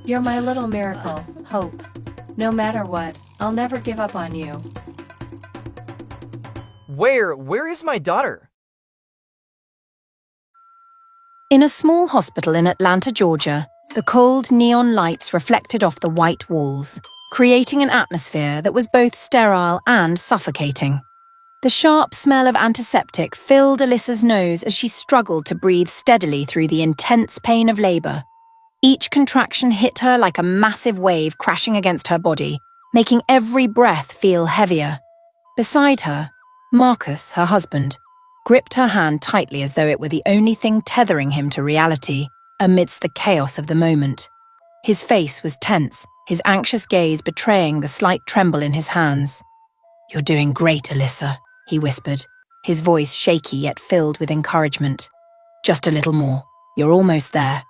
You're my little miracle, Hope. No matter what, I'll never give up on you. Where is my daughter? In a small hospital in Atlanta, Georgia, the cold neon lights reflected off the white walls, creating an atmosphere that was both sterile and suffocating. The sharp smell of antiseptic filled Alyssa's nose as she struggled to breathe steadily through the intense pain of labor. Each contraction hit her like a massive wave crashing against her body, making every breath feel heavier. Beside her, Marcus, her husband, gripped her hand tightly as though it were the only thing tethering him to reality amidst the chaos of the moment. His face was tense, his anxious gaze betraying the slight tremble in his hands. "You're doing great, Alyssa," he whispered, his voice shaky yet filled with encouragement. "Just a little more. You're almost there."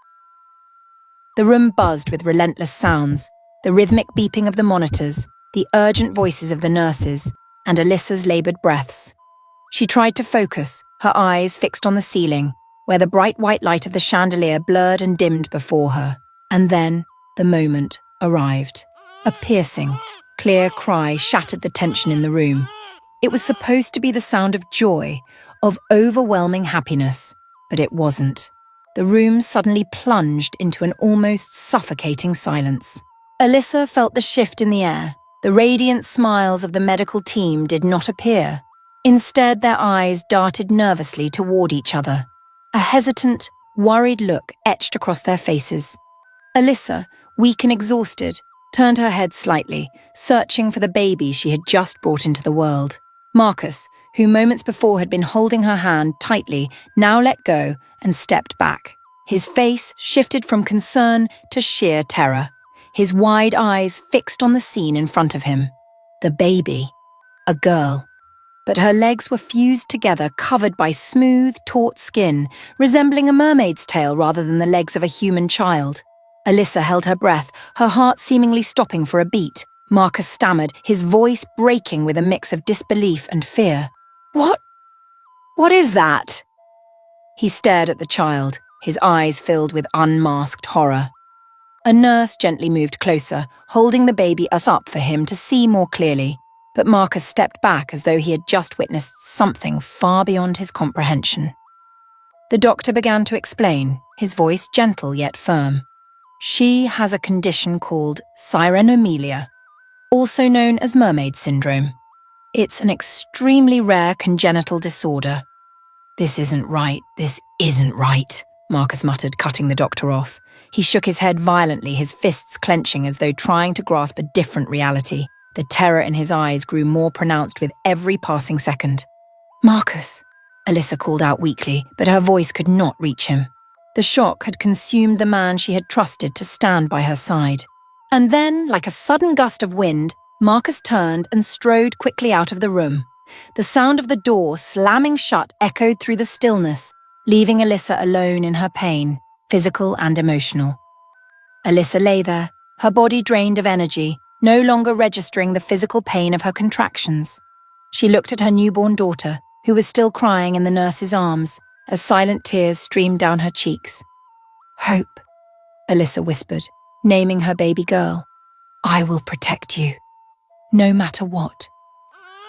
The room buzzed with relentless sounds, the rhythmic beeping of the monitors, the urgent voices of the nurses, and Alyssa's laboured breaths. She tried to focus, her eyes fixed on the ceiling, where the bright white light of the chandelier blurred and dimmed before her. And then, the moment arrived. A piercing, clear cry shattered the tension in the room. It was supposed to be the sound of joy, of overwhelming happiness, but it wasn't. The room suddenly plunged into an almost suffocating silence. Alyssa felt the shift in the air. The radiant smiles of the medical team did not appear. Instead, their eyes darted nervously toward each other. A hesitant, worried look etched across their faces. Alyssa, weak and exhausted, turned her head slightly, searching for the baby she had just brought into the world. Marcus, who moments before had been holding her hand tightly, now let go and stepped back. His face shifted from concern to sheer terror, his wide eyes fixed on the scene in front of him. The baby. A girl. But her legs were fused together, covered by smooth, taut skin, resembling a mermaid's tail rather than the legs of a human child. Alyssa held her breath, her heart seemingly stopping for a beat. Marcus stammered, his voice breaking with a mix of disbelief and fear. What is that?" He stared at the child, his eyes filled with unmasked horror. A nurse gently moved closer, holding the baby up for him to see more clearly. But Marcus stepped back as though he had just witnessed something far beyond his comprehension. The doctor began to explain, his voice gentle yet firm. "She has a condition called sirenomelia, also known as Mermaid syndrome. It's an extremely rare congenital disorder." This isn't right, Marcus muttered, cutting the doctor off. He shook his head violently, his fists clenching as though trying to grasp a different reality. The terror in his eyes grew more pronounced with every passing second. "Marcus," Alyssa called out weakly, but her voice could not reach him. The shock had consumed the man she had trusted to stand by her side. And then, like a sudden gust of wind, Marcus turned and strode quickly out of the room. The sound of the door slamming shut echoed through the stillness, leaving Alyssa alone in her pain, physical and emotional. Alyssa lay there, her body drained of energy, no longer registering the physical pain of her contractions. She looked at her newborn daughter, who was still crying in the nurse's arms, as silent tears streamed down her cheeks. "Hope," Alyssa whispered, naming her baby girl. "I will protect you, no matter what."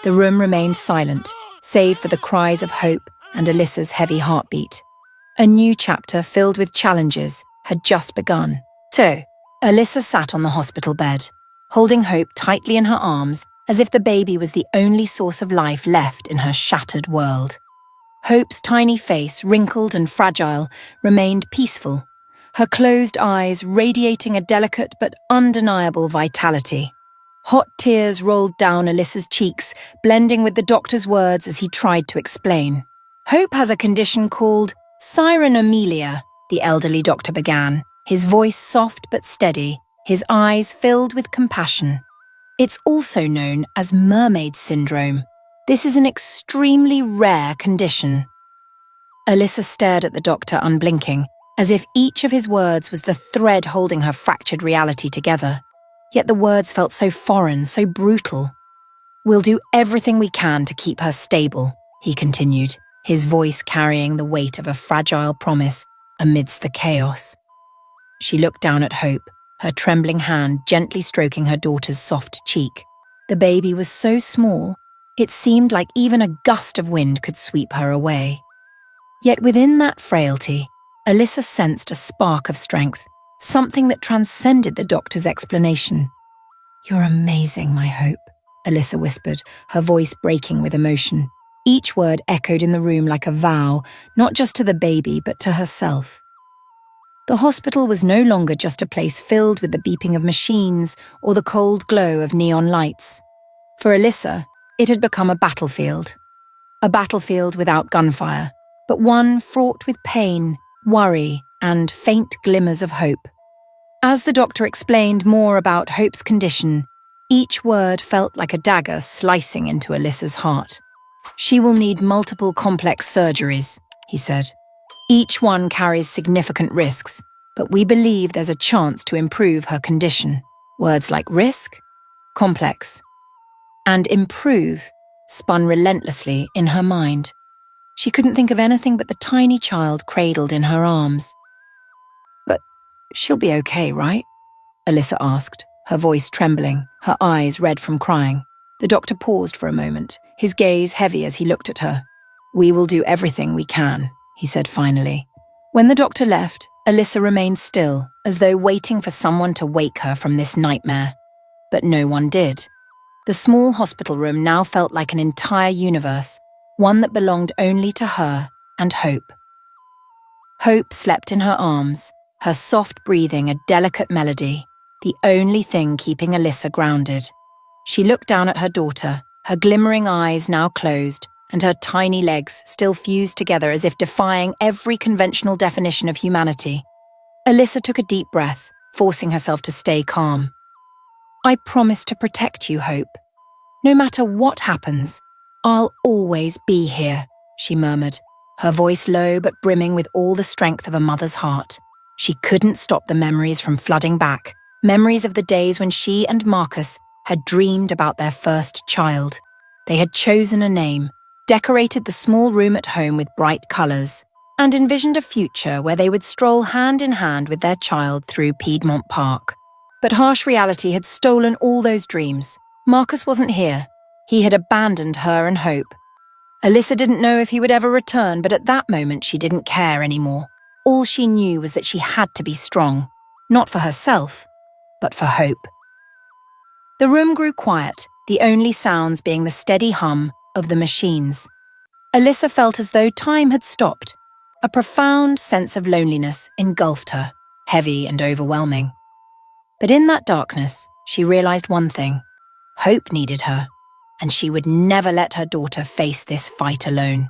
The room remained silent, save for the cries of hope and Alyssa's heavy heartbeat. A new chapter filled with challenges had just begun. So, Alyssa sat on the hospital bed, holding Hope tightly in her arms as if the baby was the only source of life left in her shattered world. Hope's tiny face, wrinkled and fragile, remained peaceful, her closed eyes radiating a delicate but undeniable vitality. Hot tears rolled down Alyssa's cheeks, blending with the doctor's words as he tried to explain. "Hope has a condition called sirenomelia," the elderly doctor began, his voice soft but steady, his eyes filled with compassion. "It's also known as Mermaid syndrome. This is an extremely rare condition." Alyssa stared at the doctor unblinking, as if each of his words was the thread holding her fractured reality together. Yet the words felt so foreign, so brutal. "We'll do everything we can to keep her stable," he continued, his voice carrying the weight of a fragile promise amidst the chaos. She looked down at Hope, her trembling hand gently stroking her daughter's soft cheek. The baby was so small, it seemed like even a gust of wind could sweep her away. Yet within that frailty, Alyssa sensed a spark of strength, something that transcended the doctor's explanation. "You're amazing, my Hope," Alyssa whispered, her voice breaking with emotion. Each word echoed in the room like a vow, not just to the baby, but to herself. The hospital was no longer just a place filled with the beeping of machines or the cold glow of neon lights. For Alyssa, it had become a battlefield. A battlefield without gunfire, but one fraught with pain, worry, and faint glimmers of hope. As the doctor explained more about Hope's condition, each word felt like a dagger slicing into Alyssa's heart. "She will need multiple complex surgeries," he said. "Each one carries significant risks, but we believe there's a chance to improve her condition." Words like risk, complex, and improve spun relentlessly in her mind. She couldn't think of anything but the tiny child cradled in her arms. "But she'll be okay, right?" Alyssa asked, her voice trembling, her eyes red from crying. The doctor paused for a moment, his gaze heavy as he looked at her. "We will do everything we can," he said finally. When the doctor left, Alyssa remained still, as though waiting for someone to wake her from this nightmare. But no one did. The small hospital room now felt like an entire universe, one that belonged only to her and Hope. Hope slept in her arms, her soft breathing a delicate melody, the only thing keeping Alyssa grounded. She looked down at her daughter, her glimmering eyes now closed, and her tiny legs still fused together as if defying every conventional definition of humanity. Alyssa took a deep breath, forcing herself to stay calm. "I promise to protect you, Hope. No matter what happens, I'll always be here," she murmured, her voice low but brimming with all the strength of a mother's heart. She couldn't stop the memories from flooding back, memories of the days when she and Marcus had dreamed about their first child. They had chosen a name, decorated the small room at home with bright colours, and envisioned a future where they would stroll hand in hand with their child through Piedmont Park. But harsh reality had stolen all those dreams. Marcus wasn't here. He had abandoned her and Hope. Alyssa didn't know if he would ever return, but at that moment she didn't care anymore. All she knew was that she had to be strong, not for herself, but for Hope. The room grew quiet, the only sounds being the steady hum of the machines. Alyssa felt as though time had stopped. A profound sense of loneliness engulfed her, heavy and overwhelming. But in that darkness, she realized one thing. Hope needed her, and she would never let her daughter face this fight alone.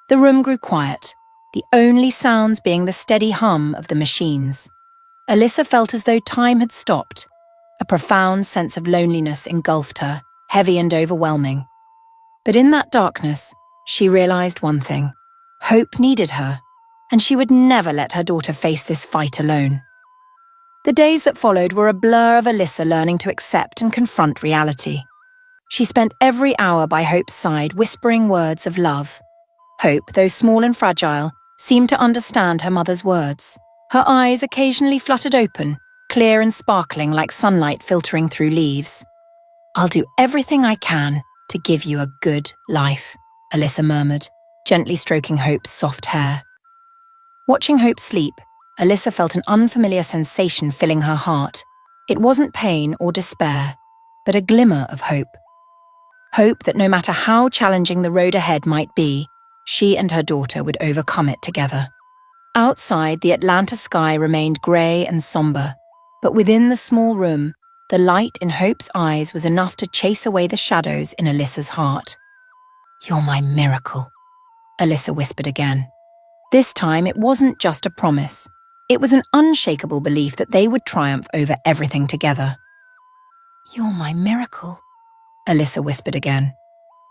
The room grew quiet, the only sounds being the steady hum of the machines. Alyssa felt as though time had stopped. A profound sense of loneliness engulfed her, heavy and overwhelming. But in that darkness, she realized one thing. Hope needed her, and she would never let her daughter face this fight alone. The days that followed were a blur of Alyssa learning to accept and confront reality. She spent every hour by Hope's side whispering words of love. Hope, though small and fragile, seemed to understand her mother's words. Her eyes occasionally fluttered open, clear and sparkling like sunlight filtering through leaves. "I'll do everything I can to give you a good life," Alyssa murmured, gently stroking Hope's soft hair. Watching Hope sleep, Alyssa felt an unfamiliar sensation filling her heart. It wasn't pain or despair, but a glimmer of hope. Hope that no matter how challenging the road ahead might be, she and her daughter would overcome it together. Outside, the Atlanta sky remained grey and somber, but within the small room, the light in Hope's eyes was enough to chase away the shadows in Alyssa's heart. "You're my miracle," Alyssa whispered again. This time, it wasn't just a promise. It was an unshakable belief that they would triumph over everything together. "You're my miracle," Alyssa whispered again.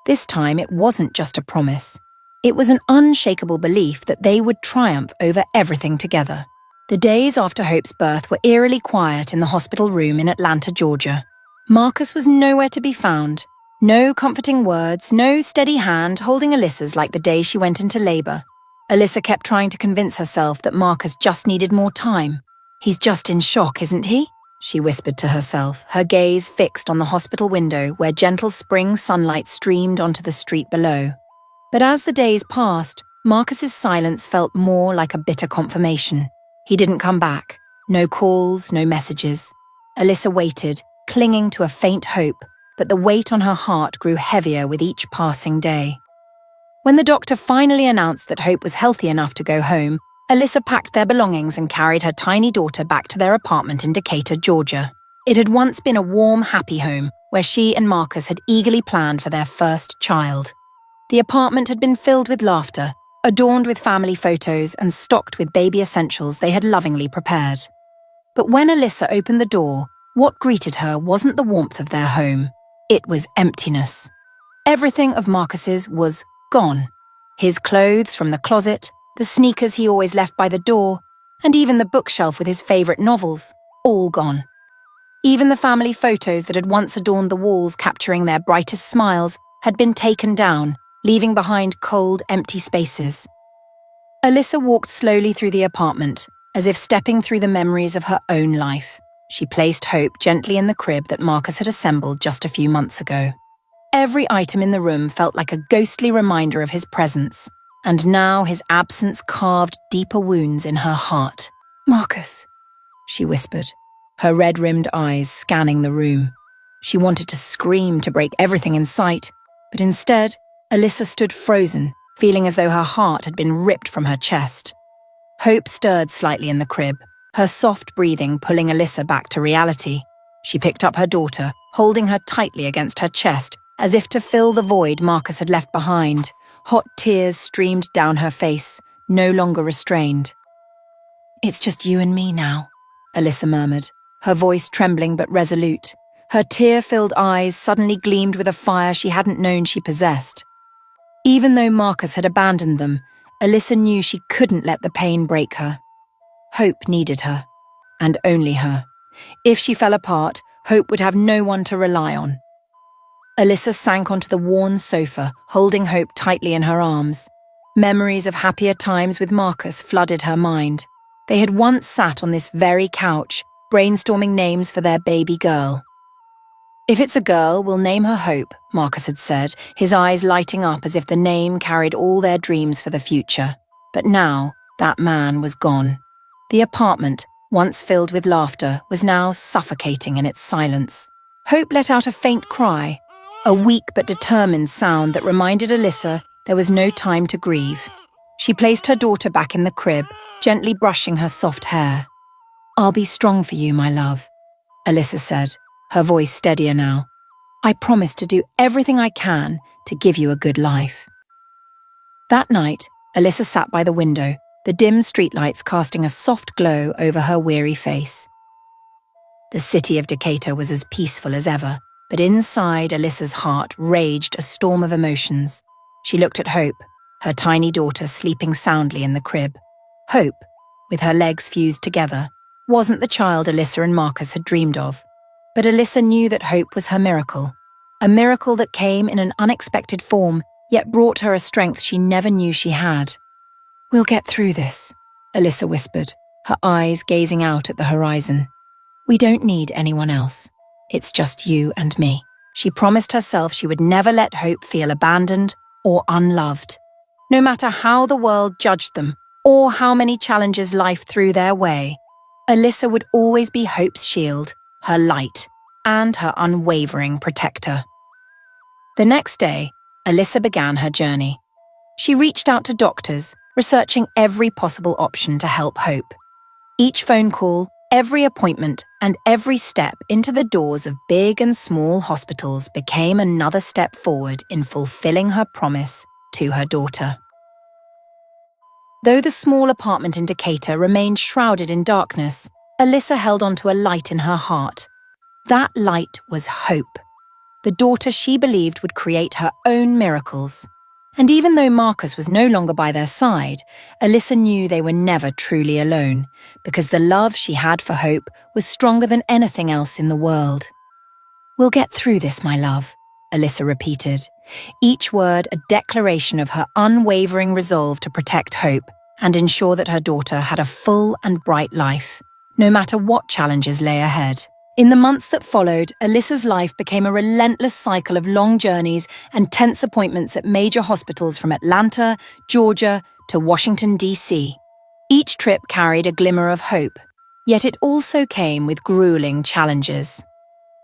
This time, it wasn't just a promise. It was an unshakable belief that they would triumph over everything together. The days after Hope's birth were eerily quiet in the hospital room in Atlanta, Georgia. Marcus was nowhere to be found. No comforting words, no steady hand holding Alyssa's like the day she went into labor. Alyssa kept trying to convince herself that Marcus just needed more time. "He's just in shock, isn't he?" she whispered to herself, her gaze fixed on the hospital window where gentle spring sunlight streamed onto the street below. But as the days passed, Marcus's silence felt more like a bitter confirmation. He didn't come back. No calls, no messages. Alyssa waited, clinging to a faint hope, but the weight on her heart grew heavier with each passing day. When the doctor finally announced that Hope was healthy enough to go home, Alyssa packed their belongings and carried her tiny daughter back to their apartment in Decatur, Georgia. It had once been a warm, happy home where she and Marcus had eagerly planned for their first child. The apartment had been filled with laughter, adorned with family photos and stocked with baby essentials they had lovingly prepared. But when Alyssa opened the door, what greeted her wasn't the warmth of their home. It was emptiness. Everything of Marcus's was gone. His clothes from the closet, the sneakers he always left by the door, and even the bookshelf with his favourite novels, all gone. Even the family photos that had once adorned the walls capturing their brightest smiles had been taken down, leaving behind cold, empty spaces. Alyssa walked slowly through the apartment, as if stepping through the memories of her own life. She placed Hope gently in the crib that Marcus had assembled just a few months ago. Every item in the room felt like a ghostly reminder of his presence, and now his absence carved deeper wounds in her heart. "Marcus," she whispered, her red-rimmed eyes scanning the room. She wanted to scream to break everything in sight, but instead, Alyssa stood frozen, feeling as though her heart had been ripped from her chest. Hope stirred slightly in the crib, her soft breathing pulling Alyssa back to reality. She picked up her daughter, holding her tightly against her chest, as if to fill the void Marcus had left behind. Hot tears streamed down her face, no longer restrained. "It's just you and me now," Alyssa murmured, her voice trembling but resolute. Her tear-filled eyes suddenly gleamed with a fire she hadn't known she possessed. Even though Marcus had abandoned them, Alyssa knew she couldn't let the pain break her. Hope needed her, and only her. If she fell apart, Hope would have no one to rely on. Alyssa sank onto the worn sofa, holding Hope tightly in her arms. Memories of happier times with Marcus flooded her mind. They had once sat on this very couch, brainstorming names for their baby girl. "If it's a girl, we'll name her Hope," Marcus had said, his eyes lighting up as if the name carried all their dreams for the future. But now, that man was gone. The apartment, once filled with laughter, was now suffocating in its silence. Hope let out a faint cry, a weak but determined sound that reminded Alyssa there was no time to grieve. She placed her daughter back in the crib, gently brushing her soft hair. "I'll be strong for you, my love," Alyssa said, her voice steadier now. "I promise to do everything I can to give you a good life." That night, Alyssa sat by the window, the dim streetlights casting a soft glow over her weary face. The city of Decatur was as peaceful as ever, but inside Alyssa's heart raged a storm of emotions. She looked at Hope, her tiny daughter sleeping soundly in the crib. Hope, with her legs fused together, wasn't the child Alyssa and Marcus had dreamed of. But Alyssa knew that Hope was her miracle, a miracle that came in an unexpected form, yet brought her a strength she never knew she had. "We'll get through this," Alyssa whispered, her eyes gazing out at the horizon. "We don't need anyone else. It's just you and me." She promised herself she would never let Hope feel abandoned or unloved. No matter how the world judged them, or how many challenges life threw their way, Alyssa would always be Hope's shield, her light, and her unwavering protector. The next day, Alyssa began her journey. She reached out to doctors, researching every possible option to help Hope. Each phone call, every appointment, and every step into the doors of big and small hospitals became another step forward in fulfilling her promise to her daughter. Though the small apartment in Decatur remained shrouded in darkness, Alyssa held onto a light in her heart. That light was Hope, the daughter she believed would create her own miracles. And even though Marcus was no longer by their side, Alyssa knew they were never truly alone, because the love she had for Hope was stronger than anything else in the world. "We'll get through this, my love," Alyssa repeated, each word a declaration of her unwavering resolve to protect Hope and ensure that her daughter had a full and bright life, no matter what challenges lay ahead. In the months that followed, Alyssa's life became a relentless cycle of long journeys and tense appointments at major hospitals from Atlanta, Georgia, to Washington, D.C. Each trip carried a glimmer of hope, yet it also came with grueling challenges.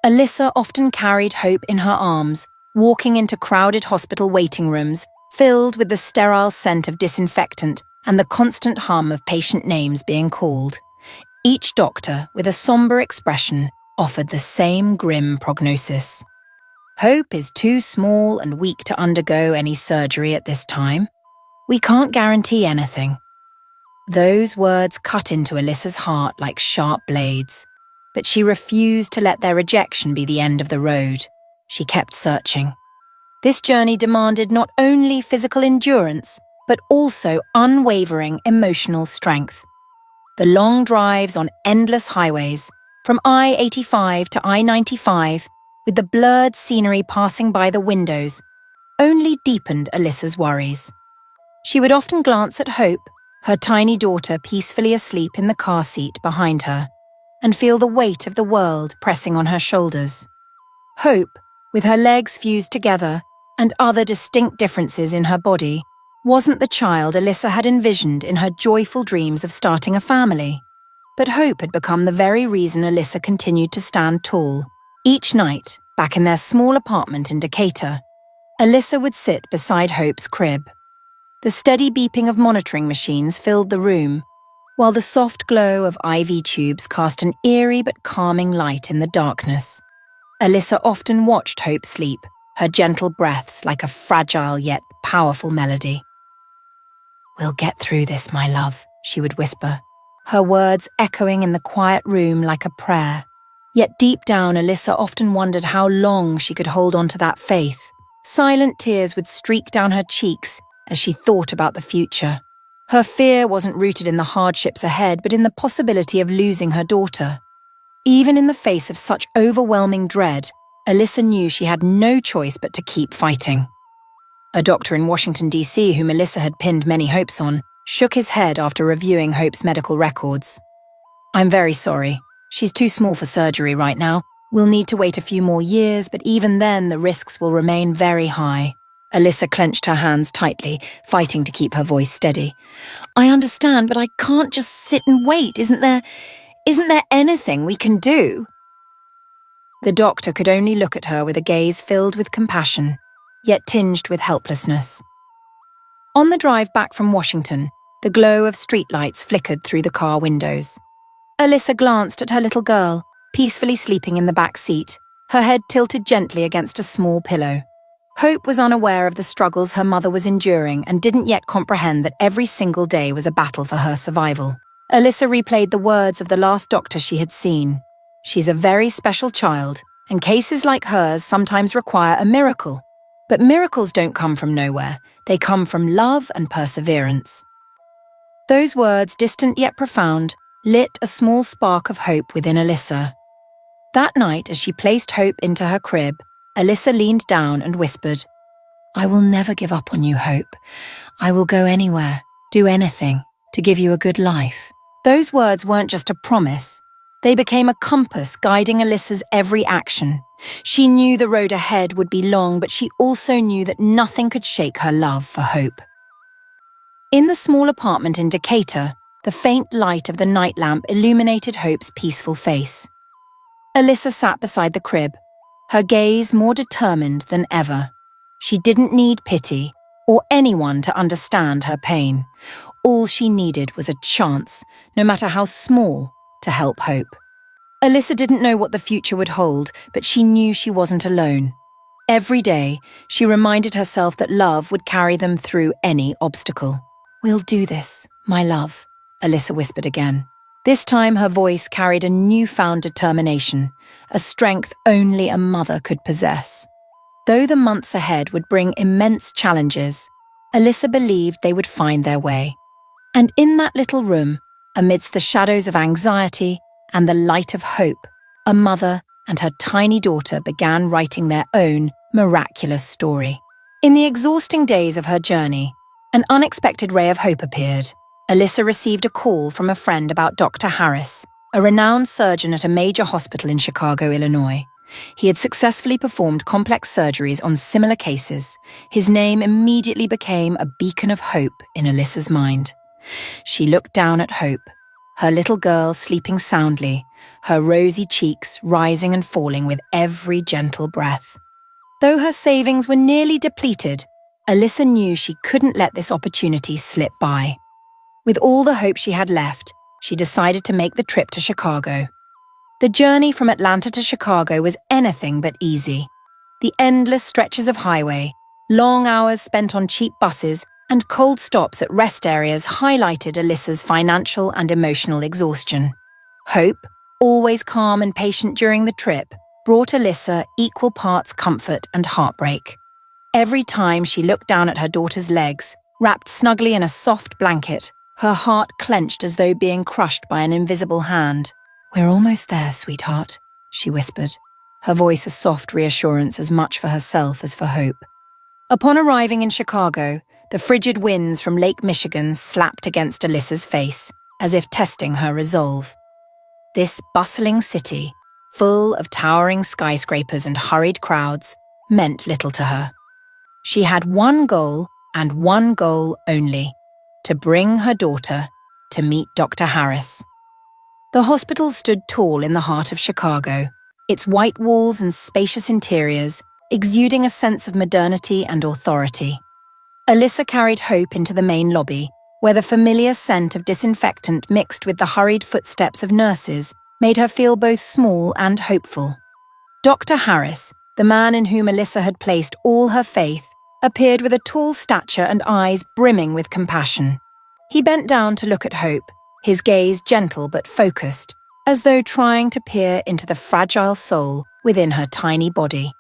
Alyssa often carried Hope in her arms, walking into crowded hospital waiting rooms, filled with the sterile scent of disinfectant and the constant hum of patient names being called. Each doctor, with a somber expression, offered the same grim prognosis. Hope is too small and weak to undergo any surgery at this time. We can't guarantee anything. Those words cut into Alyssa's heart like sharp blades, but she refused to let their rejection be the end of the road. She kept searching. This journey demanded not only physical endurance, but also unwavering emotional strength. The long drives on endless highways, from I-85 to I-95, with the blurred scenery passing by the windows, only deepened Alyssa's worries. She would often glance at Hope, her tiny daughter peacefully asleep in the car seat behind her, and feel the weight of the world pressing on her shoulders. Hope, with her legs fused together and other distinct differences in her body, wasn't the child Alyssa had envisioned in her joyful dreams of starting a family. But Hope had become the very reason Alyssa continued to stand tall. Each night, back in their small apartment in Decatur, Alyssa would sit beside Hope's crib. The steady beeping of monitoring machines filled the room, while the soft glow of IV tubes cast an eerie but calming light in the darkness. Alyssa often watched Hope sleep, her gentle breaths like a fragile yet powerful melody. "We'll get through this, my love," she would whisper, her words echoing in the quiet room like a prayer. Yet deep down, Alyssa often wondered how long she could hold on to that faith. Silent tears would streak down her cheeks as she thought about the future. Her fear wasn't rooted in the hardships ahead, but in the possibility of losing her daughter. Even in the face of such overwhelming dread, Alyssa knew she had no choice but to keep fighting. A doctor in Washington, D.C., whom Alyssa had pinned many hopes on, shook his head after reviewing Hope's medical records. "I'm very sorry. She's too small for surgery right now. We'll need to wait a few more years, but even then the risks will remain very high." Alyssa clenched her hands tightly, fighting to keep her voice steady. "I understand, but I can't just sit and wait. Isn't there anything we can do?" The doctor could only look at her with a gaze filled with compassion, yet tinged with helplessness. On the drive back from Washington, the glow of streetlights flickered through the car windows. Alyssa glanced at her little girl, peacefully sleeping in the back seat, her head tilted gently against a small pillow. Hope was unaware of the struggles her mother was enduring and didn't yet comprehend that every single day was a battle for her survival. Alyssa replayed the words of the last doctor she had seen. "She's a very special child, and cases like hers sometimes require a miracle. But miracles don't come from nowhere. They come from love and perseverance." Those words, distant yet profound, lit a small spark of hope within Alyssa. That night, as she placed Hope into her crib, Alyssa leaned down and whispered, "I will never give up on you, Hope. I will go anywhere, do anything, to give you a good life." Those words weren't just a promise. They became a compass guiding Alyssa's every action. She knew the road ahead would be long, but she also knew that nothing could shake her love for Hope. In the small apartment in Decatur, the faint light of the night lamp illuminated Hope's peaceful face. Alyssa sat beside the crib, her gaze more determined than ever. She didn't need pity or anyone to understand her pain. All she needed was a chance, no matter how small, to help Hope. Alyssa didn't know what the future would hold, but she knew she wasn't alone. Every day, she reminded herself that love would carry them through any obstacle. "We'll do this, my love," Alyssa whispered again. This time her voice carried a newfound determination, a strength only a mother could possess. Though the months ahead would bring immense challenges, Alyssa believed they would find their way. And in that little room, amidst the shadows of anxiety and the light of hope, a mother and her tiny daughter began writing their own miraculous story. In the exhausting days of her journey, an unexpected ray of hope appeared. Alyssa received a call from a friend about Dr. Harris, a renowned surgeon at a major hospital in Chicago, Illinois. He had successfully performed complex surgeries on similar cases. His name immediately became a beacon of hope in Alyssa's mind. She looked down at Hope, her little girl sleeping soundly, her rosy cheeks rising and falling with every gentle breath. Though her savings were nearly depleted, Alyssa knew she couldn't let this opportunity slip by. With all the hope she had left, she decided to make the trip to Chicago. The journey from Atlanta to Chicago was anything but easy. The endless stretches of highway, long hours spent on cheap buses, and cold stops at rest areas highlighted Alyssa's financial and emotional exhaustion. Hope, always calm and patient during the trip, brought Alyssa equal parts comfort and heartbreak. Every time she looked down at her daughter's legs, wrapped snugly in a soft blanket, her heart clenched as though being crushed by an invisible hand. "We're almost there, sweetheart," she whispered, her voice a soft reassurance as much for herself as for Hope. Upon arriving in Chicago, the frigid winds from Lake Michigan slapped against Alyssa's face, as if testing her resolve. This bustling city, full of towering skyscrapers and hurried crowds, meant little to her. She had one goal, and one goal only: to bring her daughter to meet Dr. Harris. The hospital stood tall in the heart of Chicago, its white walls and spacious interiors exuding a sense of modernity and authority. Alyssa carried Hope into the main lobby, where the familiar scent of disinfectant mixed with the hurried footsteps of nurses made her feel both small and hopeful. Dr. Harris, the man in whom Alyssa had placed all her faith, appeared with a tall stature and eyes brimming with compassion. He bent down to look at Hope, his gaze gentle but focused, as though trying to peer into the fragile soul within her tiny body.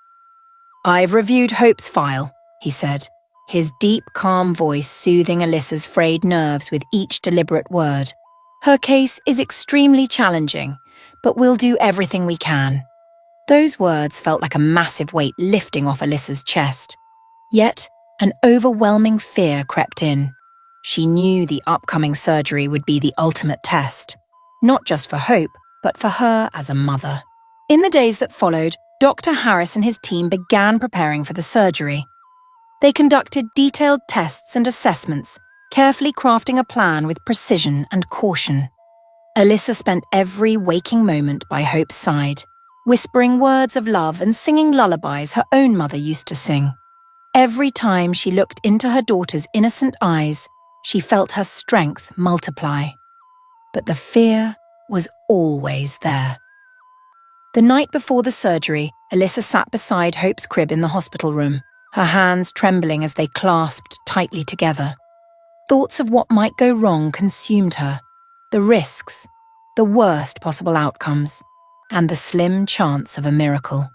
"I've reviewed Hope's file," he said, his deep, calm voice soothing Alyssa's frayed nerves with each deliberate word. "Her case is extremely challenging, but we'll do everything we can." Those words felt like a massive weight lifting off Alyssa's chest. Yet, an overwhelming fear crept in. She knew the upcoming surgery would be the ultimate test, not just for Hope, but for her as a mother. In the days that followed, Dr. Harris and his team began preparing for the surgery. They conducted detailed tests and assessments, carefully crafting a plan with precision and caution. Alyssa spent every waking moment by Hope's side, whispering words of love and singing lullabies her own mother used to sing. Every time she looked into her daughter's innocent eyes, she felt her strength multiply. But the fear was always there. The night before the surgery, Alyssa sat beside Hope's crib in the hospital room, her hands trembling as they clasped tightly together. Thoughts of what might go wrong consumed her, the risks, the worst possible outcomes, and the slim chance of a miracle.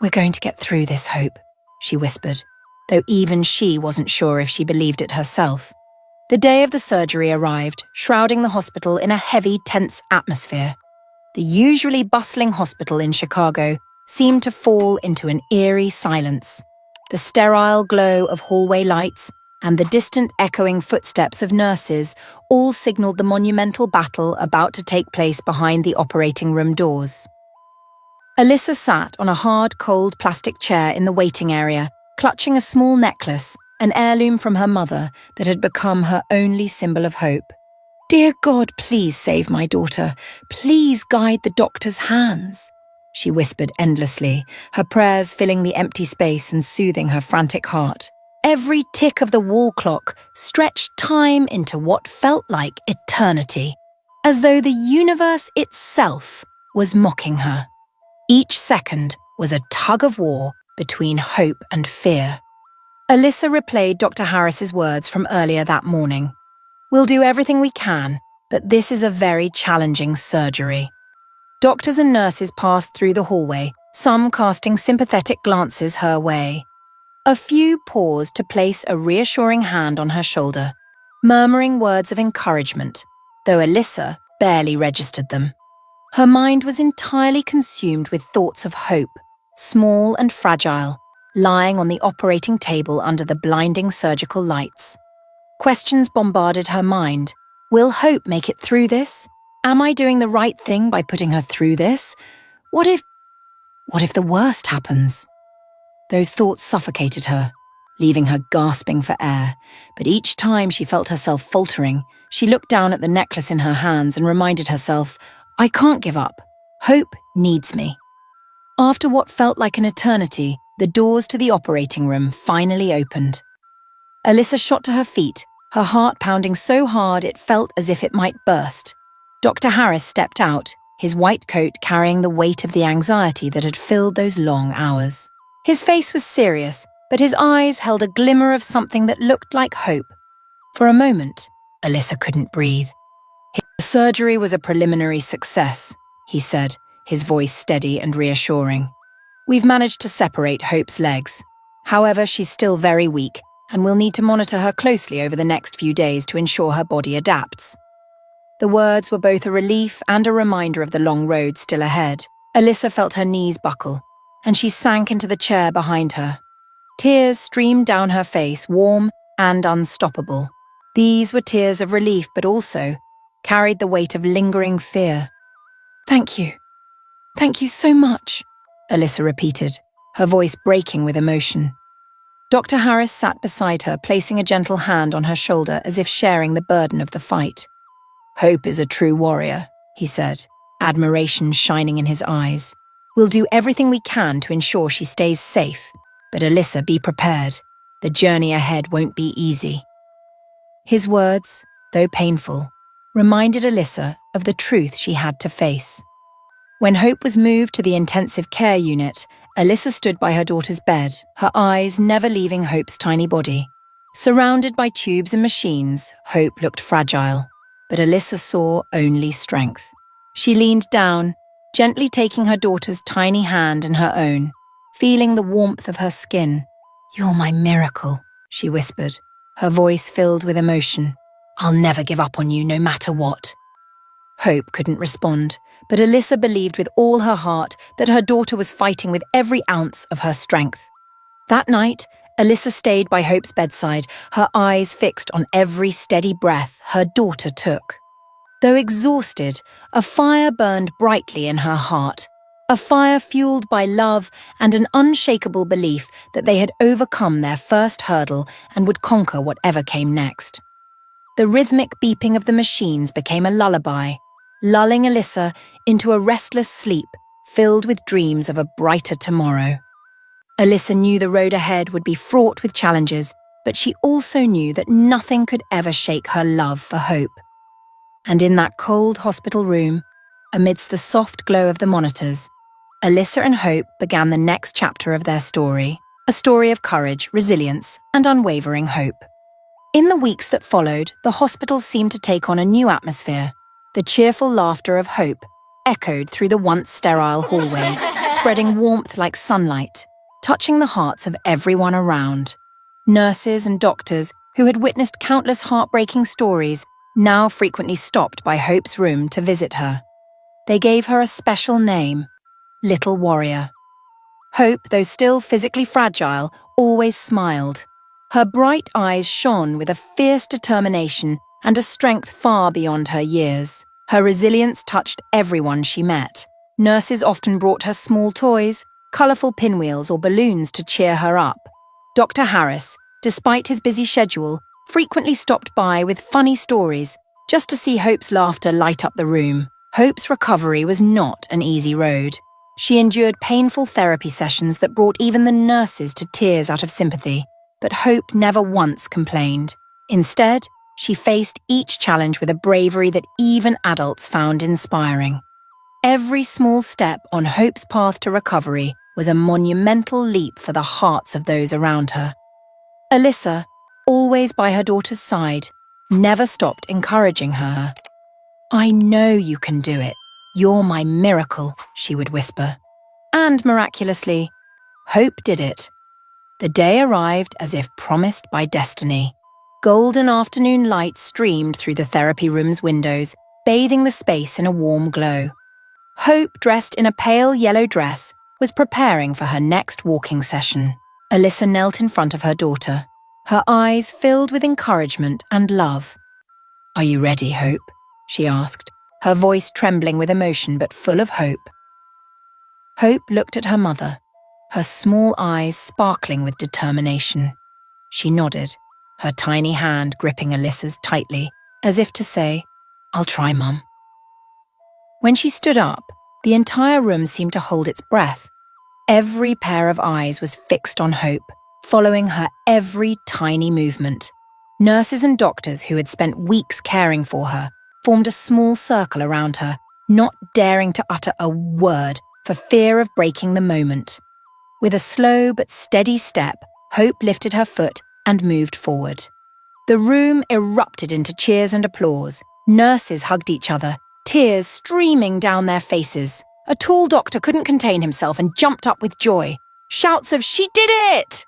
"We're going to get through this, Hope," she whispered, though even she wasn't sure if she believed it herself. The day of the surgery arrived, shrouding the hospital in a heavy, tense atmosphere. The usually bustling hospital in Chicago seemed to fall into an eerie silence. The sterile glow of hallway lights and the distant echoing footsteps of nurses all signaled the monumental battle about to take place behind the operating room doors. Alyssa sat on a hard, cold plastic chair in the waiting area, clutching a small necklace, an heirloom from her mother that had become her only symbol of hope. "Dear God, please save my daughter. Please guide the doctor's hands," she whispered endlessly, her prayers filling the empty space and soothing her frantic heart. Every tick of the wall clock stretched time into what felt like eternity, as though the universe itself was mocking her. Each second was a tug of war between hope and fear. Alyssa replayed Dr. Harris's words from earlier that morning. "We'll do everything we can, but this is a very challenging surgery." Doctors and nurses passed through the hallway, some casting sympathetic glances her way. A few paused to place a reassuring hand on her shoulder, murmuring words of encouragement, though Alyssa barely registered them. Her mind was entirely consumed with thoughts of hope, small and fragile, lying on the operating table under the blinding surgical lights. Questions bombarded her mind. Will Hope make it through this? Am I doing the right thing by putting her through this? What if the worst happens? Those thoughts suffocated her, leaving her gasping for air, but each time she felt herself faltering, she looked down at the necklace in her hands and reminded herself, I can't give up. Hope needs me. After what felt like an eternity, the doors to the operating room finally opened. Alyssa shot to her feet, her heart pounding so hard it felt as if it might burst. Dr. Harris stepped out, his white coat carrying the weight of the anxiety that had filled those long hours. His face was serious, but his eyes held a glimmer of something that looked like hope. For a moment, Alyssa couldn't breathe. The surgery was a preliminary success, he said, his voice steady and reassuring. We've managed to separate Hope's legs. However, she's still very weak, and we'll need to monitor her closely over the next few days to ensure her body adapts. The words were both a relief and a reminder of the long road still ahead. Alyssa felt her knees buckle, and she sank into the chair behind her. Tears streamed down her face, warm and unstoppable. These were tears of relief, but also carried the weight of lingering fear. Thank you. Thank you so much, Alyssa repeated, her voice breaking with emotion. Dr. Harris sat beside her, placing a gentle hand on her shoulder as if sharing the burden of the fight. Hope is a true warrior, he said, admiration shining in his eyes. We'll do everything we can to ensure she stays safe, but Alyssa, be prepared. The journey ahead won't be easy. His words, though painful, reminded Alyssa of the truth she had to face. When Hope was moved to the intensive care unit, Alyssa stood by her daughter's bed, her eyes never leaving Hope's tiny body. Surrounded by tubes and machines, Hope looked fragile, but Alyssa saw only strength. She leaned down, gently taking her daughter's tiny hand in her own, feeling the warmth of her skin. You're my miracle, she whispered, her voice filled with emotion. I'll never give up on you, no matter what. Hope couldn't respond, but Alyssa believed with all her heart that her daughter was fighting with every ounce of her strength. That night, Alyssa stayed by Hope's bedside, her eyes fixed on every steady breath her daughter took. Though exhausted, a fire burned brightly in her heart, a fire fueled by love and an unshakable belief that they had overcome their first hurdle and would conquer whatever came next. The rhythmic beeping of the machines became a lullaby, lulling Alyssa into a restless sleep filled with dreams of a brighter tomorrow. Alyssa knew the road ahead would be fraught with challenges, but she also knew that nothing could ever shake her love for Hope. And in that cold hospital room, amidst the soft glow of the monitors, Alyssa and Hope began the next chapter of their story, a story of courage, resilience, and unwavering hope. In the weeks that followed, the hospital seemed to take on a new atmosphere. The cheerful laughter of Hope echoed through the once sterile hallways, spreading warmth like sunlight, touching the hearts of everyone around. Nurses and doctors, who had witnessed countless heartbreaking stories, now frequently stopped by Hope's room to visit her. They gave her a special name, Little Warrior. Hope, though still physically fragile, always smiled. Her bright eyes shone with a fierce determination and a strength far beyond her years. Her resilience touched everyone she met. Nurses often brought her small toys, colourful pinwheels or balloons to cheer her up. Dr. Harris, despite his busy schedule, frequently stopped by with funny stories, just to see Hope's laughter light up the room. Hope's recovery was not an easy road. She endured painful therapy sessions that brought even the nurses to tears out of sympathy, but Hope never once complained. Instead, she faced each challenge with a bravery that even adults found inspiring. Every small step on Hope's path to recovery was a monumental leap for the hearts of those around her. Alyssa, always by her daughter's side, never stopped encouraging her. I know you can do it. You're my miracle, she would whisper. And miraculously, Hope did it. The day arrived as if promised by destiny. Golden afternoon light streamed through the therapy room's windows, bathing the space in a warm glow. Hope, dressed in a pale yellow dress, was preparing for her next walking session. Alyssa knelt in front of her daughter, her eyes filled with encouragement and love. Are you ready, Hope? She asked, her voice trembling with emotion but full of hope. Hope looked at her mother, her small eyes sparkling with determination. She nodded, her tiny hand gripping Alyssa's tightly, as if to say, "I'll try, Mum." When she stood up, the entire room seemed to hold its breath. Every pair of eyes was fixed on Hope, following her every tiny movement. Nurses and doctors who had spent weeks caring for her formed a small circle around her, not daring to utter a word for fear of breaking the moment. With a slow but steady step, Hope lifted her foot and moved forward. The room erupted into cheers and applause. Nurses hugged each other, tears streaming down their faces. A tall doctor couldn't contain himself and jumped up with joy. Shouts of "She did it!"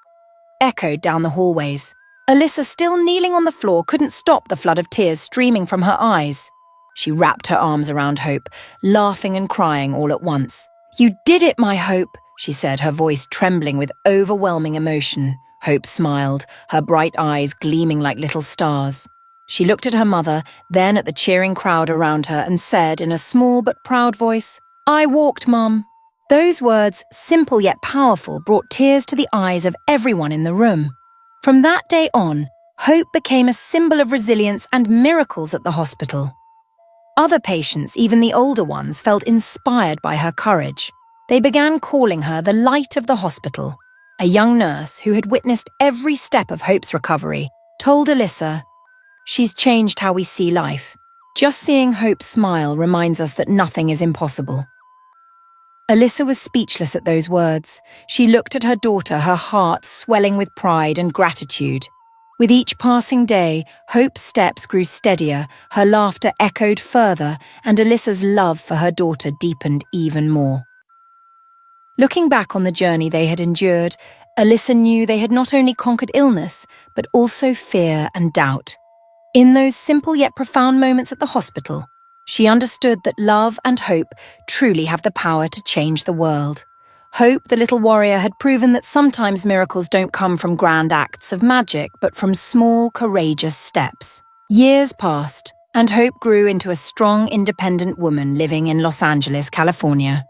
echoed down the hallways. Alyssa, still kneeling on the floor, couldn't stop the flood of tears streaming from her eyes. She wrapped her arms around Hope, laughing and crying all at once. "You did it, my Hope," she said, her voice trembling with overwhelming emotion. Hope smiled, her bright eyes gleaming like little stars. She looked at her mother, then at the cheering crowd around her, and said in a small but proud voice, "I walked, Mum." Those words, simple yet powerful, brought tears to the eyes of everyone in the room. From that day on, Hope became a symbol of resilience and miracles at the hospital. Other patients, even the older ones, felt inspired by her courage. They began calling her the light of the hospital. A young nurse who had witnessed every step of Hope's recovery told Alyssa, "She's changed how we see life. Just seeing Hope smile reminds us that nothing is impossible." Alyssa was speechless at those words. She looked at her daughter, her heart swelling with pride and gratitude. With each passing day, Hope's steps grew steadier, her laughter echoed further, and Alyssa's love for her daughter deepened even more. Looking back on the journey they had endured, Alyssa knew they had not only conquered illness, but also fear and doubt. In those simple yet profound moments at the hospital, she understood that love and hope truly have the power to change the world. Hope, the little warrior, had proven that sometimes miracles don't come from grand acts of magic, but from small, courageous steps. Years passed, and Hope grew into a strong, independent woman living in Los Angeles, California.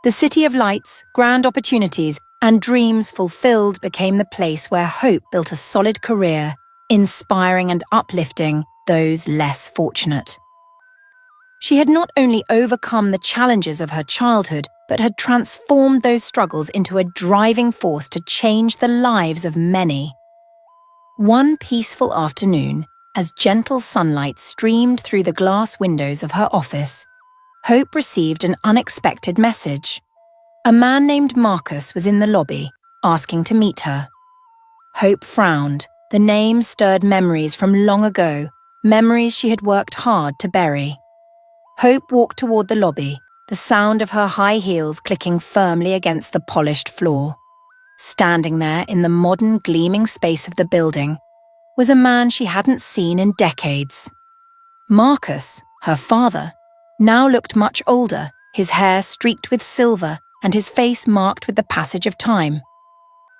The city of lights, grand opportunities, and dreams fulfilled became the place where Hope built a solid career, inspiring and uplifting those less fortunate. She had not only overcome the challenges of her childhood, but had transformed those struggles into a driving force to change the lives of many. One peaceful afternoon, as gentle sunlight streamed through the glass windows of her office, Hope received an unexpected message. A man named Marcus was in the lobby, asking to meet her. Hope frowned. The name stirred memories from long ago, memories she had worked hard to bury. Hope walked toward the lobby, the sound of her high heels clicking firmly against the polished floor. Standing there in the modern, gleaming space of the building was a man she hadn't seen in decades. Marcus, her father, now looked much older, his hair streaked with silver and his face marked with the passage of time.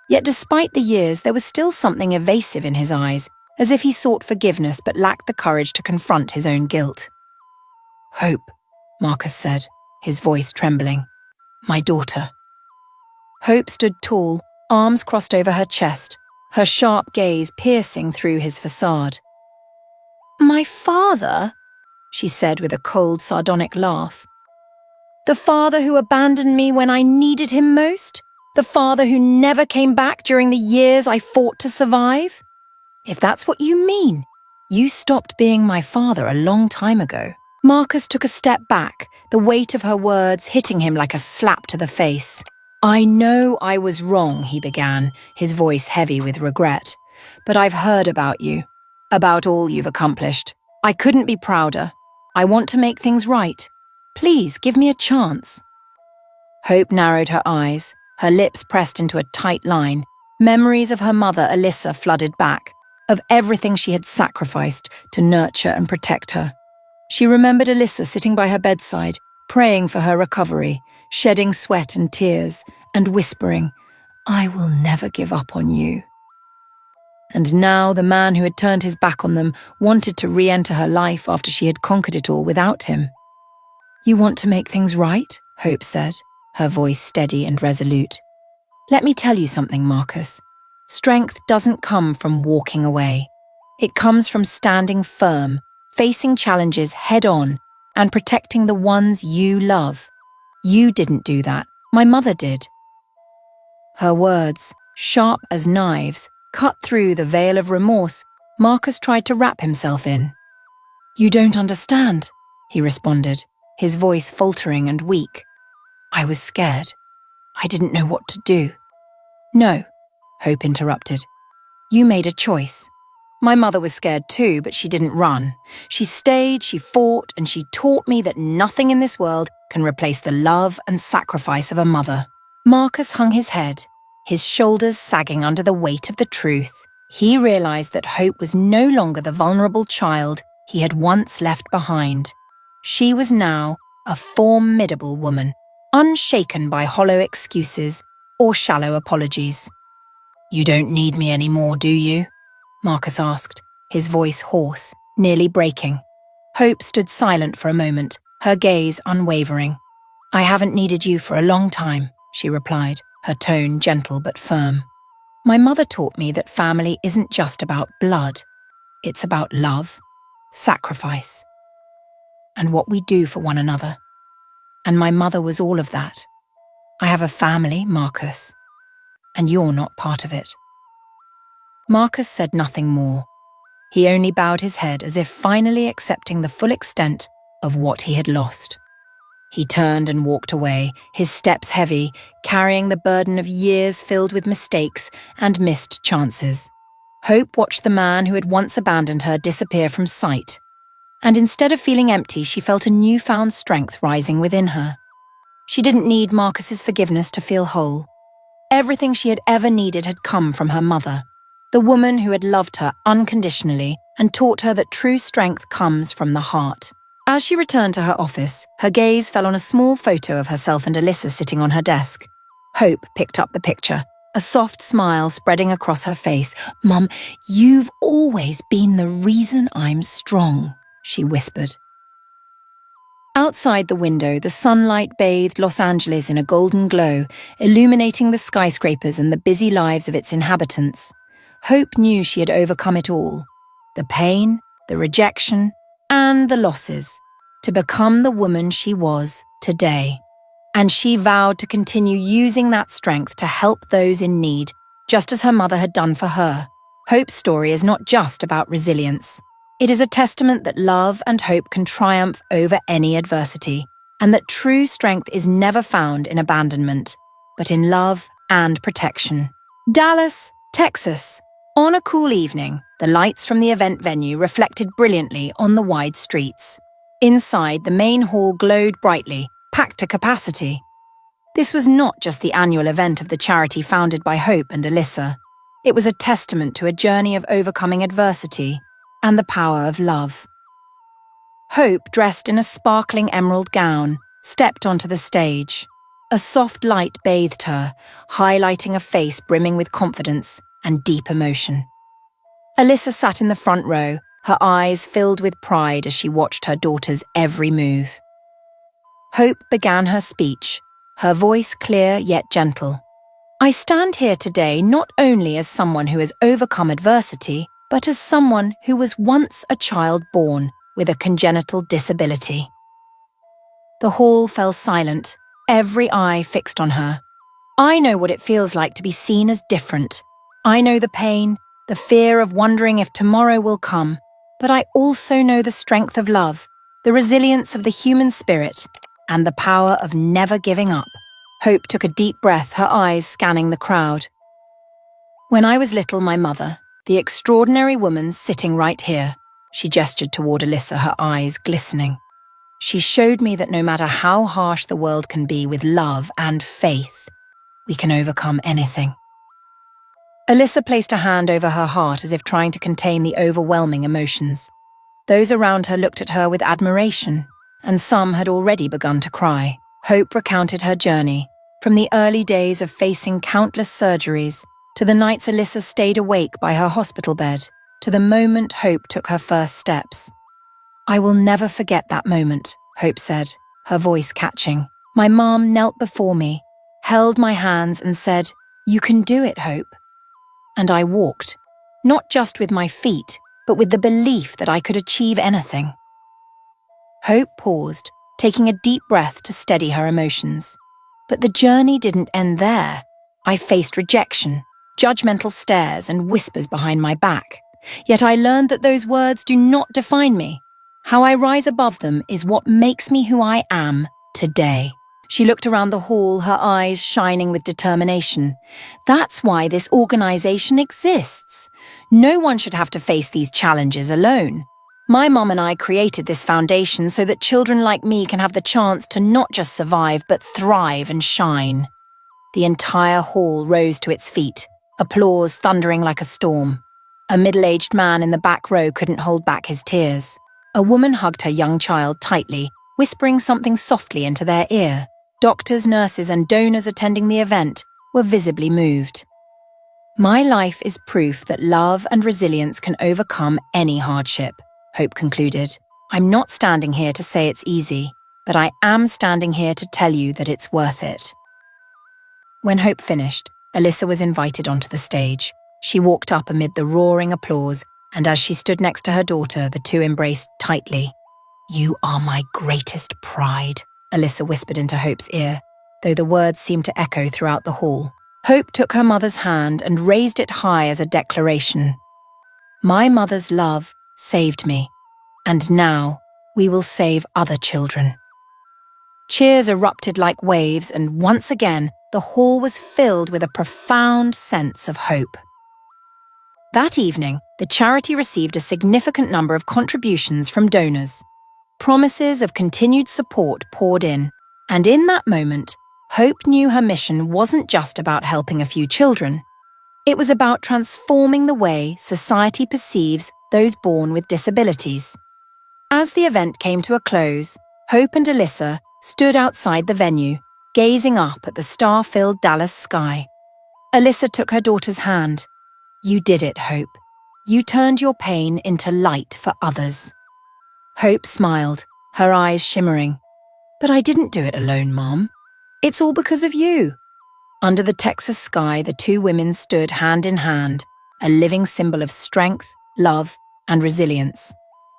Yet despite the years, there was still something evasive in his eyes, as if he sought forgiveness but lacked the courage to confront his own guilt. "Hope," Marcus said, his voice trembling. "My daughter." Hope stood tall, arms crossed over her chest, her sharp gaze piercing through his facade. "My father?" she said with a cold, sardonic laugh. "The father who abandoned me when I needed him most? The father who never came back during the years I fought to survive? If that's what you mean, you stopped being my father a long time ago." Marcus took a step back, the weight of her words hitting him like a slap to the face. "I know I was wrong," he began, his voice heavy with regret. "But I've heard about you, about all you've accomplished. I couldn't be prouder. I want to make things right. Please give me a chance." Hope narrowed her eyes, her lips pressed into a tight line. Memories of her mother, Alyssa, flooded back, of everything she had sacrificed to nurture and protect her. She remembered Alyssa sitting by her bedside, praying for her recovery, shedding sweat and tears, and whispering, "I will never give up on you." And now the man who had turned his back on them wanted to re-enter her life after she had conquered it all without him. You want to make things right? Hope said, her voice steady and resolute. Let me tell you something, Marcus. Strength doesn't come from walking away. It comes from standing firm, facing challenges head-on, and protecting the ones you love. You didn't do that. My mother did. Her words, sharp as knives, cut through the veil of remorse Marcus tried to wrap himself in. You don't understand, he responded, his voice faltering and weak. I was scared. I didn't know what to do. No, Hope interrupted. You made a choice. My mother was scared too, but she didn't run. She stayed, she fought, and she taught me that nothing in this world can replace the love and sacrifice of a mother. Marcus hung his head, his shoulders sagging under the weight of the truth. He realized that Hope was no longer the vulnerable child he had once left behind. She was now a formidable woman, unshaken by hollow excuses or shallow apologies. You don't need me anymore, do you? Marcus asked, his voice hoarse, nearly breaking. Hope stood silent for a moment, her gaze unwavering. I haven't needed you for a long time, she replied, her tone gentle but firm. My mother taught me that family isn't just about blood. It's about love, sacrifice, and what we do for one another. And my mother was all of that. I have a family, Marcus, and you're not part of it. Marcus said nothing more. He only bowed his head as if finally accepting the full extent of what he had lost. He turned and walked away, his steps heavy, carrying the burden of years filled with mistakes and missed chances. Hope watched the man who had once abandoned her disappear from sight. And instead of feeling empty, she felt a newfound strength rising within her. She didn't need Marcus's forgiveness to feel whole. Everything she had ever needed had come from her mother, the woman who had loved her unconditionally and taught her that true strength comes from the heart. As she returned to her office, her gaze fell on a small photo of herself and Alyssa sitting on her desk. Hope picked up the picture, a soft smile spreading across her face. Mum, you've always been the reason I'm strong, she whispered. Outside the window, the sunlight bathed Los Angeles in a golden glow, illuminating the skyscrapers and the busy lives of its inhabitants. Hope knew she had overcome it all, the pain, the rejection, and the losses, to become the woman she was today. And she vowed to continue using that strength to help those in need, just as her mother had done for her. Hope's story is not just about resilience. It is a testament that love and hope can triumph over any adversity, and that true strength is never found in abandonment, but in love and protection. Dallas, Texas. On a cool evening, the lights from the event venue reflected brilliantly on the wide streets. Inside, the main hall glowed brightly, packed to capacity. This was not just the annual event of the charity founded by Hope and Alyssa. It was a testament to a journey of overcoming adversity and the power of love. Hope, dressed in a sparkling emerald gown, stepped onto the stage. A soft light bathed her, highlighting a face brimming with confidence and deep emotion. Alyssa sat in the front row, her eyes filled with pride as she watched her daughter's every move. Hope began her speech, her voice clear yet gentle. I stand here today not only as someone who has overcome adversity, but as someone who was once a child born with a congenital disability. The hall fell silent, every eye fixed on her. I know what it feels like to be seen as different. I know the pain, the fear of wondering if tomorrow will come, but I also know the strength of love, the resilience of the human spirit, and the power of never giving up. Hope took a deep breath, her eyes scanning the crowd. When I was little, my mother, the extraordinary woman sitting right here, she gestured toward Alyssa, her eyes glistening. She showed me that no matter how harsh the world can be, with love and faith, we can overcome anything. Alyssa placed a hand over her heart as if trying to contain the overwhelming emotions. Those around her looked at her with admiration, and some had already begun to cry. Hope recounted her journey, from the early days of facing countless surgeries, to the nights Alyssa stayed awake by her hospital bed, to the moment Hope took her first steps. I will never forget that moment, Hope said, her voice catching. My mom knelt before me, held my hands and said, "You can do it, Hope." And I walked, not just with my feet, but with the belief that I could achieve anything. Hope paused, taking a deep breath to steady her emotions. But the journey didn't end there. I faced rejection, judgmental stares and whispers behind my back. Yet I learned that those words do not define me. How I rise above them is what makes me who I am today. She looked around the hall, her eyes shining with determination. That's why this organization exists. No one should have to face these challenges alone. My mom and I created this foundation so that children like me can have the chance to not just survive, but thrive and shine. The entire hall rose to its feet, applause thundering like a storm. A middle-aged man in the back row couldn't hold back his tears. A woman hugged her young child tightly, whispering something softly into their ear. Doctors, nurses, and donors attending the event were visibly moved. My life is proof that love and resilience can overcome any hardship, Hope concluded. I'm not standing here to say it's easy, but I am standing here to tell you that it's worth it. When Hope finished, Alyssa was invited onto the stage. She walked up amid the roaring applause, and as she stood next to her daughter, the two embraced tightly. "You are my greatest pride," Alyssa whispered into Hope's ear, though the words seemed to echo throughout the hall. Hope took her mother's hand and raised it high as a declaration. "My mother's love saved me, and now we will save other children." Cheers erupted like waves, and once again, the hall was filled with a profound sense of hope. That evening, the charity received a significant number of contributions from donors. Promises of continued support poured in, and in that moment, Hope knew her mission wasn't just about helping a few children. It was about transforming the way society perceives those born with disabilities. As the event came to a close, Hope and Alyssa stood outside the venue, gazing up at the star-filled Dallas sky. Alyssa took her daughter's hand. "You did it, Hope. You turned your pain into light for others." Hope smiled, her eyes shimmering. "But I didn't do it alone, Mom. It's all because of you." Under the Texas sky, the two women stood hand in hand, a living symbol of strength, love, and resilience.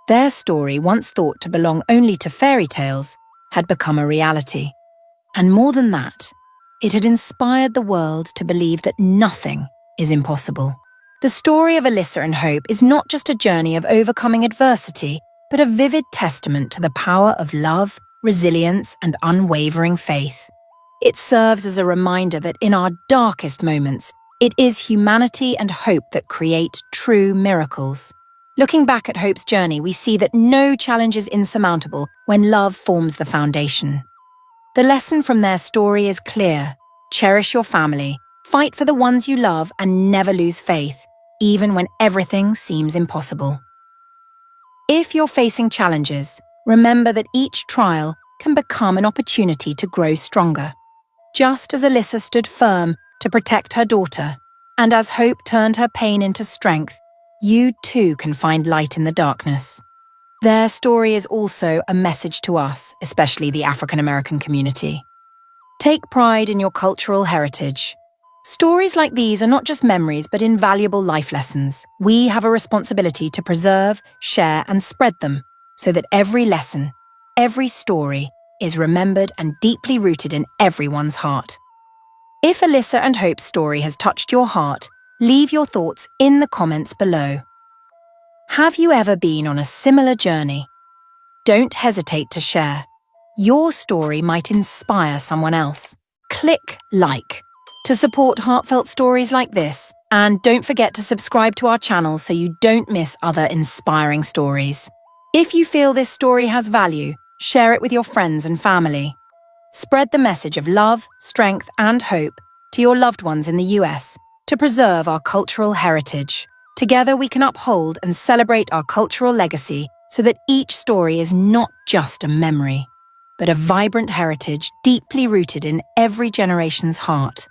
Their story, once thought to belong only to fairy tales, had become a reality. And more than that, it had inspired the world to believe that nothing is impossible. The story of Alyssa and Hope is not just a journey of overcoming adversity, but a vivid testament to the power of love, resilience, and unwavering faith. It serves as a reminder that in our darkest moments, it is humanity and hope that create true miracles. Looking back at Hope's journey, we see that no challenge is insurmountable when love forms the foundation. The lesson from their story is clear. Cherish your family, fight for the ones you love, and never lose faith, even when everything seems impossible. If you're facing challenges, remember that each trial can become an opportunity to grow stronger. Just as Alyssa stood firm to protect her daughter, and as Hope turned her pain into strength, you too can find light in the darkness. Their story is also a message to us, especially the African American community. Take pride in your cultural heritage. Stories like these are not just memories, but invaluable life lessons. We have a responsibility to preserve, share, and spread them so that every lesson, every story, is remembered and deeply rooted in everyone's heart. If Alyssa and Hope's story has touched your heart, leave your thoughts in the comments below. Have you ever been on a similar journey? Don't hesitate to share. Your story might inspire someone else. Click like to support heartfelt stories like this, and don't forget to subscribe to our channel so you don't miss other inspiring stories. If you feel this story has value, share it with your friends and family. Spread the message of love, strength, and hope to your loved ones in the US to preserve our cultural heritage. Together we can uphold and celebrate our cultural legacy so that each story is not just a memory, but a vibrant heritage deeply rooted in every generation's heart.